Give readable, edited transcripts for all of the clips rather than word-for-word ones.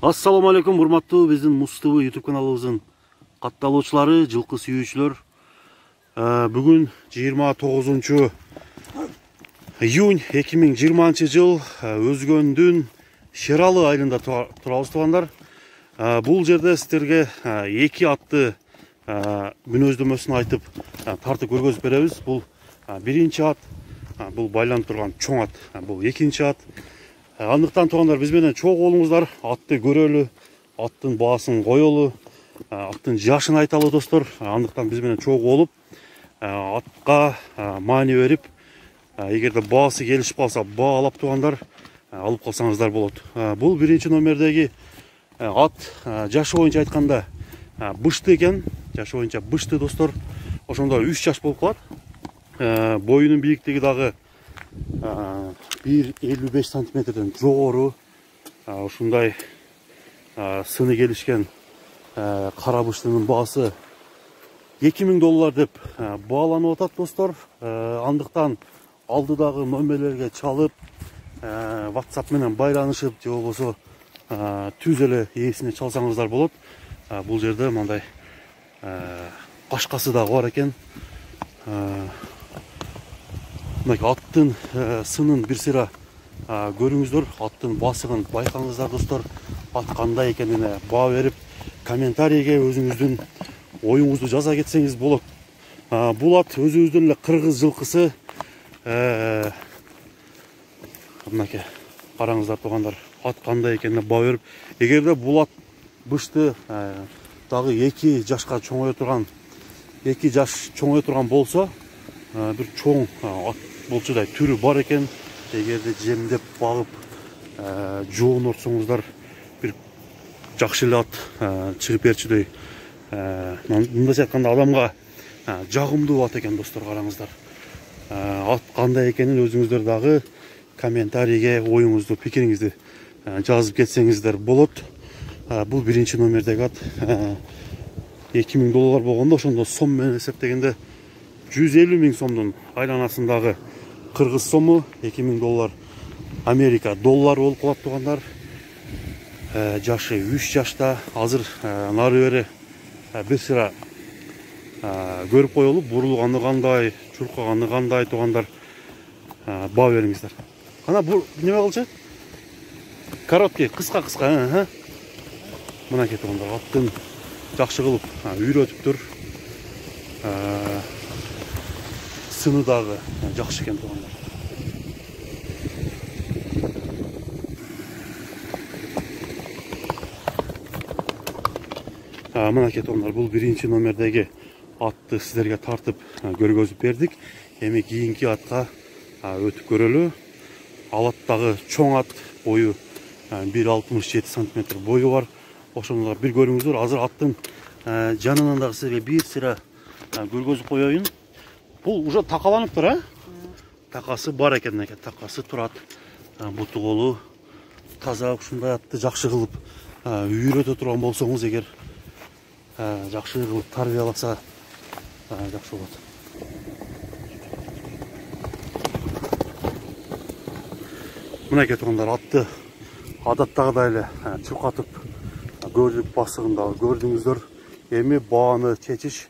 Assalamu alaikum, урматтуу биздин Муз-ТВ YouTube каналыбыздын катталуучулары, жылкы сүйүүчүлөр. Бүгүн 29 июнь 2020 жыл Өзгөндүн Шералы айылында турабыз туугандар. Бул жерде сиздерге эки атты мүнөздөмөсүн айтып тартып көргөзүп беребиз. Бул биринчи ат, бул байланып турган чоң ат, бул экинчи ат. Андыктан туугандар, биз менен чогуу болуңуздар, атты көрөлү, аттын баасын коелу, аттын жашын айталы достор. Андыктан биз менен чогуу болуп, атка маани берип, эгерде баасы келишип калса, баалап туугандар, алып калсаңыздар болот. Бул биринчи номердеги ат жашы боюнча айтканда бышты экен, жашы боюнча бышты достор. Ошондо 3 жаш болуп калат. Боюнун бийиктиги дагы 1,55 сантиметрден жогору. Ушундай сыны келишкен кара быштынын баасы $2000 деп бааланып атат достор. Андыктан алдыдагы номерлерге чалып, WhatsApp менен байланышып, же болбосо түз эле ээсине чалсаңыздар болот. Бул жерде мындай кашкасы дагы бар экен. Аттын сынын бир сыйра көрүңүздөр, аттын басыгын байкаңыздар достор. Ат кандай экенине баа берип, комментарийге өзүңүздүн оюңузду жаза кетсеңиз болот. Бул ат өзүбүздүн эле кыргыз жылкысы. Мынакей караңыздар туугандар, ат кандай экенине баа берип, эгерде бул ат бышты дагы 2 жашка чоңое турган болсо, бир чоң ат болчудай түрү бар экен. Эгерде жемдеп багып жоонортсоңуздар, бир жакшы эле ат чыгып берчүдөй. Мындайча айтканда адамга жагымдуу ат экен достор, караңыздар. Ат кандай экенин өзүңүздөр дагы комментарийге оюңузду, пикириңизди жазып кетсеңиздер болот. Бул биринчи номердеги ат $2000 болгондо, ошондо сом менен эсептегенде 150 000 сомдун айланасындагы кыргыз сому, $2000 Америка доллары болуп калат туугандар. Жашы 3 жашта, азыр нары бери бир сыра көрүп коелу, бурулганы кандай, чуркаганы кандай туугандар, баа бериңиздер. Ана бул неме кылчу? Короткий, кыска. Мынакей туугандар, аттын жакшы кылып үйрөтүптүр. Сыны дагы жакшы экен туугандар. Мынакей туугандар, бул биринчи номердеги атты сиздерге тартып көргөзүп бердик. Эми кийинки атка өтүп көрөлү. Ал аттагы чоң ат, бою 1,67 сантиметр бою бар. Ошондо бир көрүңүздөр. Азыр аттын жанынан дагы сизге бир сыра көргөзүп коеюн. Бул уже такаланыптыр, такасы бар экен, такасы турат. Буту колу таза, ушундай атты жакшы кылып үйрөтө турган болсоңуз, эгер жакшы кылып тарбияласа жакшы болот. Мынакей туугандар, атты адаттагыдай эле чуркатып көрдүк, басыгын дагы көрдүңүздөр. Эми бааны чечиш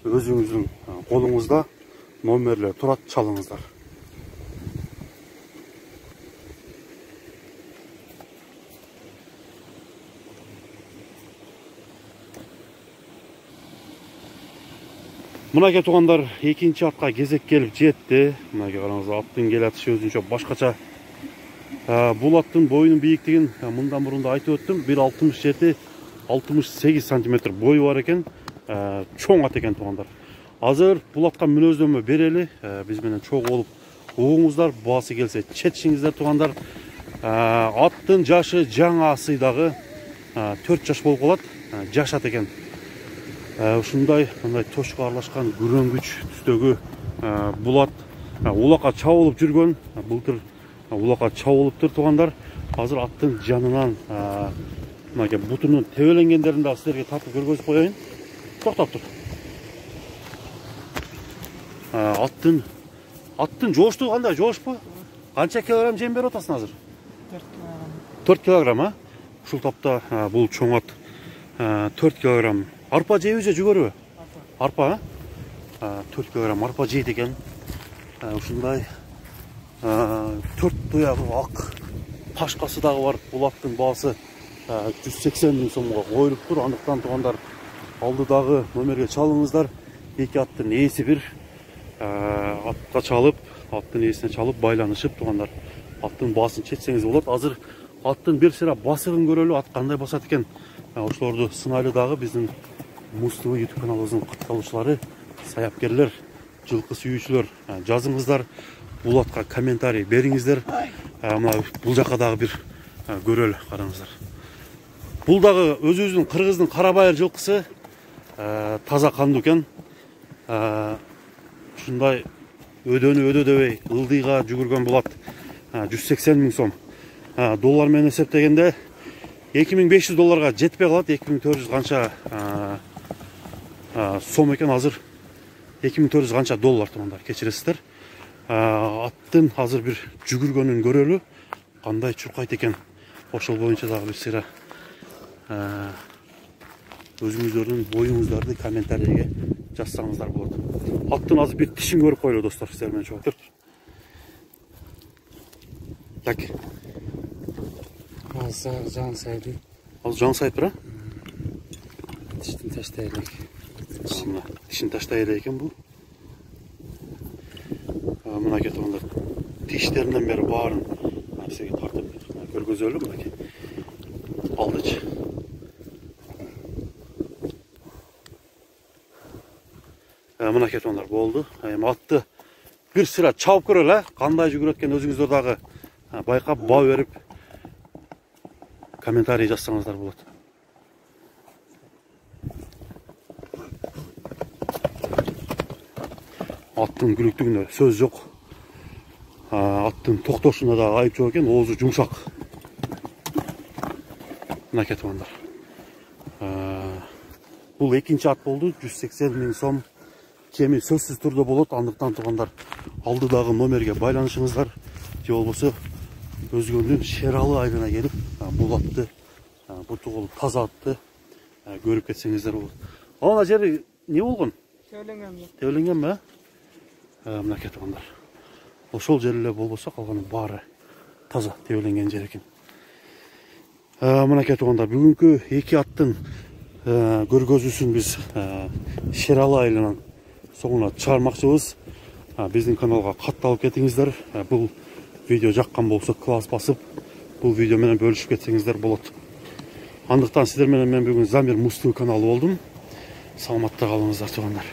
өзүңүздүн колуңузда. Номерлер турат, чалыңыздар. Мынакей туугандар, экинчи атка кезек келип жетти. Мынакей караңыздар, аттын келатышы өзүнчө башкача. Бул аттын боюнун бийиктигин мындан мурун да айтып өттүм. 1,67-68 сантиметр бою бар экен. Чоң ат экен туугандар. Азыр бул атка мүнөздөмө берели. Биз менен чогуу болуп угуңуздар, баасы келсе четишиңиздер туугандар. Аттын жашы жаңа сыйдагы 4 жаш болуп калат. Жаш ат экен. Ушундай тошко аралашкан күрөңгүч түстөгү бул ат улакка чабылып жүргөн. Былтыр улакка чабылыптыр туугандар. Азыр аттын жанынан мынакей бутунун тебеленгендерин да сиздерге тартып көргөзүп коеюн. Токтоп тур. Аттын жооштугу кандай, жоошпу? Канча килограмм жем берип атасың азыр? 4 килограмм. 4 килограмм, ушул тапта бул чоң ат 4 килограмм арпа жейби же жүгөрүбү? Арпа, 4 килограмм арпа жейт экен. Ушундай 4 туягы ак ташкасы дагы бар. Бул аттын баасы 180 миң сомго коюлуп тур. Андыктан туугандар алдыдагы номерге чалыңыздар. Эки аттын ээси бир. Атка чалып, аттын ээсине чалып байланышып туугандар аттын баасын четсеңиз болот. Азыр аттын бир сыра басыгын көрөлү. Ат кандай басат экен? Ошолорду сынайлы дагы биздин Муз ТВ YouTube каналыбыздын катталуучулары, саяпкерлер, жылкы сүйүүчүлөр жазыңыздар. Бул атка комментарий бериңиздер. Мына бул жака дагы бир көрөлү, караңыздар. Бул дагы өзүбүздүн кыргыздын карабайыр жылкысы, таза кандуу экен. Ушундай өдөнү өдө дебей ылдыйга жүгүргөн бул ат 180 миң сом. Доллар менен эсептегенде 2500 долларга жетпей калат. 2400 канча сом экен азыр. 2400 канча доллар туугандар, кечиресиздер. Аттын азыр бир жүгүргөнүн көрөлү. Кандай чуркайт экен. Ошол боюнча дагы бир сыйра өзүңүздөрдүн оюңуздарды комментарийге жазсаңыздар болот. Аттын азыр бир тишин көрүп коелу достор, сиздер менен чогуу. Так. Азыр жан сайды. Азыр жан сайып бир, Тиштин таштай элек. Тишин таштай элек экен бул. Мынакей туугандар, тиштеринен бери баарын сизге тартып көргөзөлү. Мынакей алдычы. Мынакей туугандар болду. Атты бир сыра чабып көрөлү, кандай жүгүрөт экен өзүңүздөр дагы байкап, баа берип комментарий жазсаңыздар болот. Аттын күлүктүгүндө сөз жок. Аттын токтошунда да айып жок экен, оозу жумшак. Мынакей туугандар. Бул экинчи ат болду, 180 миң сом. Кеми сөзсүз түрдө болот. Андыктан туугандар алдыдагы номерге байланышыңыздар. Же болбосо Өзгөндүн Шералы айылына келип, бул атты, бутугул таза атты көрүп кетсеңиздер болот. Ана жери не болгон? Тебеленгенби? Мынакей туугандар. Ошол жер эле болбосо калганы баары таза тебеленген жер экен. Мынакей туугандар, бүгүнкү эки аттын көргөзүүсүн биз Шералы айылынан соңуна чыгармакчыбыз. Биздин каналга катталып кетиңиздер. Бул видео жаккан болсо класс басып, бул видео менен бөлүшүп кетсеңиздер болот. Андыктан сиздер менен мен бүгүн Замир Муз ТВ каналы болдум. Саламатта калыңыздар туугандар.